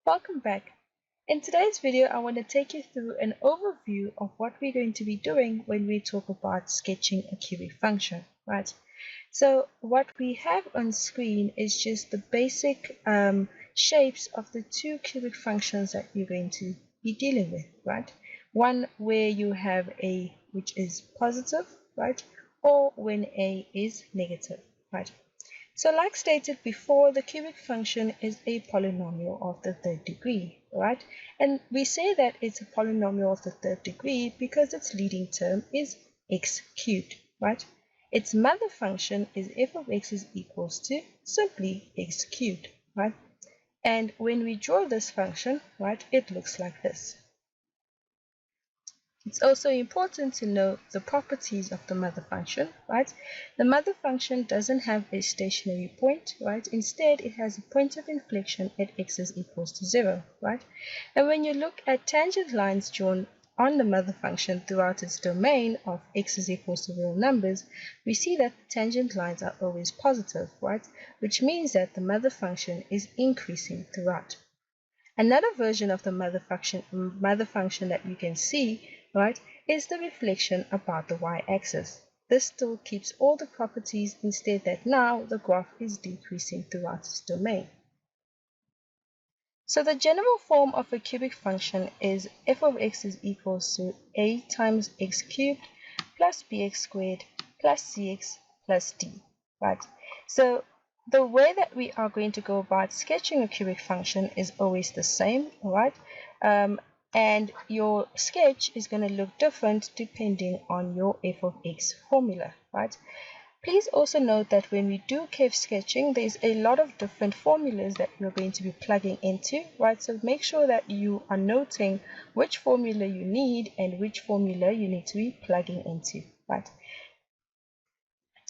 Welcome back. In today's video, I want to take you through an overview of what we're going to be doing when we talk about sketching a cubic function, right? So what we have on screen is just the basic shapes of the two cubic functions that you're going to be dealing with, right? One where you have a which is positive, right? Or when a is negative, right? So like stated before, the cubic function is a polynomial of the third degree, right? And we say that it's a polynomial of the third degree because its leading term is x cubed, right? Its mother function is f of x is equals to simply x cubed, right? And when we draw this function, right, it looks like this. It's also important to know the properties of the mother function, right? The mother function doesn't have a stationary point, right? Instead, it has a point of inflection at x is equals to 0, right? And when you look at tangent lines drawn on the mother function throughout its domain of x is equals to real numbers, we see that the tangent lines are always positive, right? Which means that the mother function is increasing throughout. Another version of the mother function that you can see, right, is the reflection about the y-axis. This still keeps all the properties, instead that now the graph is decreasing throughout its domain. So the general form of a cubic function is f of x is equals to a times x cubed plus bx squared plus cx plus d, right? So the way that we are going to go about sketching a cubic function is always the same, right? And your sketch is going to look different depending on your f of x formula, right? Please also note that when we do curve sketching, there's a lot of different formulas that you're going to be plugging into, right? So make sure that you are noting which formula you need and which formula you need to be plugging into, right?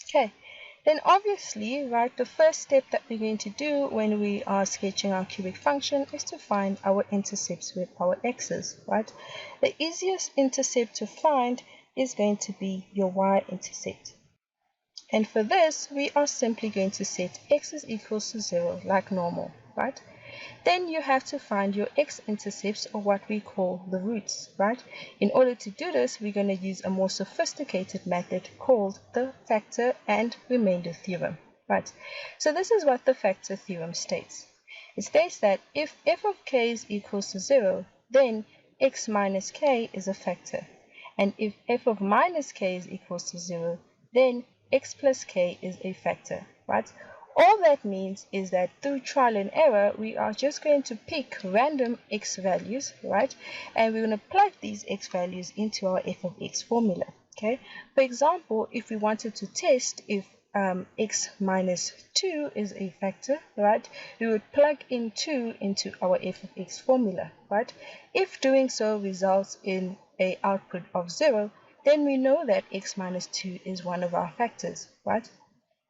Okay. Then obviously, right, the first step that we're going to do when we are sketching our cubic function is to find our intercepts with our x's, right? The easiest intercept to find is going to be your y-intercept. And for this, we are simply going to set x is equals to 0 like normal, right? Then you have to find your x-intercepts, or what we call the roots, right? In order to do this, we're going to use a more sophisticated method called the factor and remainder theorem, right? So this is what the factor theorem states. It states that if f of k is equals to 0, then x minus k is a factor. And if f of minus k is equals to 0, then x plus k is a factor, right? All that means is that through trial and error, we are just going to pick random x values, right? And we're going to plug these x values into our f of x formula, okay? For example, if we wanted to test if x minus 2 is a factor, right, we would plug in 2 into our f of x formula, right? If doing so results in an output of 0, then we know that x minus 2 is one of our factors, right?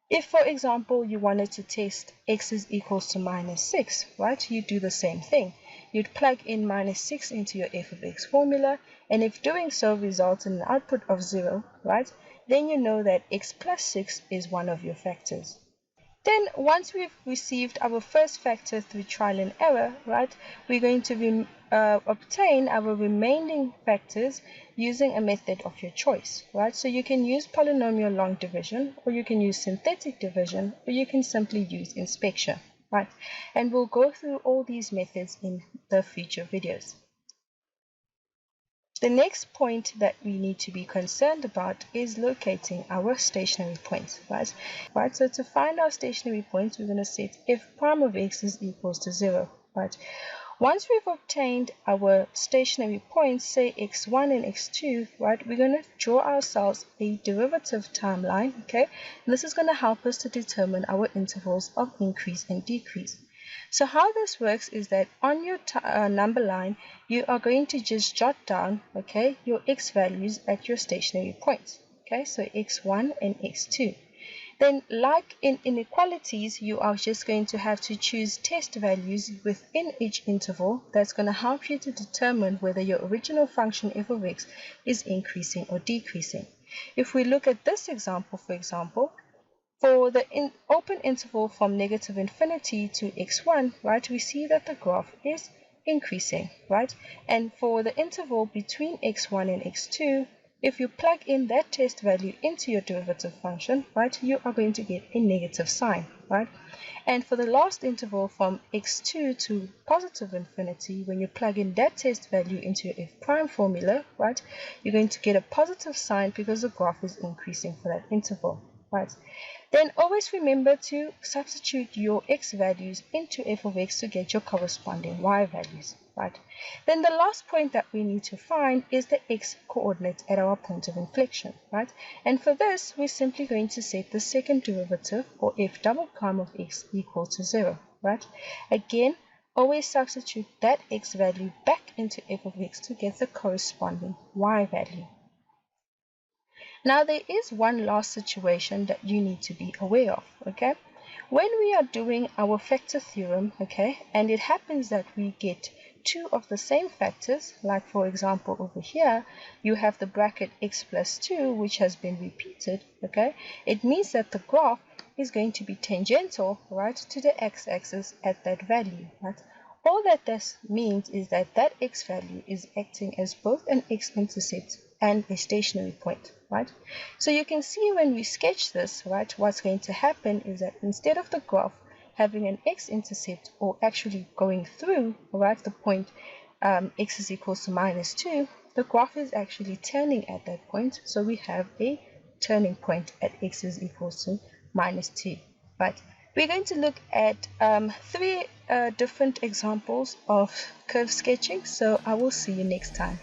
If, for example, you wanted to test x is equals to minus 6, right, you do the same thing. You'd plug in minus 6 into your f of x formula, and if doing so results in an output of 0, right, then you know that x plus 6 is one of your factors. Then once we've received our first factor through trial and error, right, we're going to obtain our remaining factors using a method of your choice, right? So you can use polynomial long division, or you can use synthetic division, or you can simply use inspection, right? And we'll go through all these methods in the future videos. The next point that we need to be concerned about is locating our stationary points, right? So to find our stationary points, we're going to set f prime of x is equals to 0, right? Once we've obtained our stationary points, say x1 and x2, right, we're going to draw ourselves a derivative timeline, okay? And this is going to help us to determine our intervals of increase and decrease. So how this works is that on your number line, you are going to just jot down, okay, your x values at your stationary points, okay, so x1 and x2. Then, like in inequalities, you are just going to have to choose test values within each interval that's going to help you to determine whether your original function f of x is increasing or decreasing. If we look at this example, for example, for the open interval from negative infinity to x1, right, we see that the graph is increasing, right? And for the interval between x1 and x2, if you plug in that test value into your derivative function, right, you are going to get a negative sign, right? And for the last interval from x2 to positive infinity, when you plug in that test value into your f prime formula, right, you're going to get a positive sign because the graph is increasing for that interval, right? Then always remember to substitute your x values into f of x to get your corresponding y values, right? Then the last point that we need to find is the x coordinate at our point of inflection, right? And for this, we're simply going to set the second derivative, or f double prime of x, equal to 0, right? Again, always substitute that x value back into f of x to get the corresponding y value. Now, there is one last situation that you need to be aware of, okay? When we are doing our factor theorem, okay, and it happens that we get two of the same factors, like for example over here, you have the bracket x plus 2, which has been repeated, okay? It means that the graph is going to be tangential, right, to the x-axis at that value, right? All that this means is that that x value is acting as both an x-intercept and a stationary point, right? So you can see when we sketch this, right, what's going to happen is that instead of the graph having an x-intercept or actually going through, right, the point x is equals to -2, the graph is actually turning at that point. So we have a turning point at x is equals to -2, right? We're going to look at three different examples of curve sketching. So I will see you next time.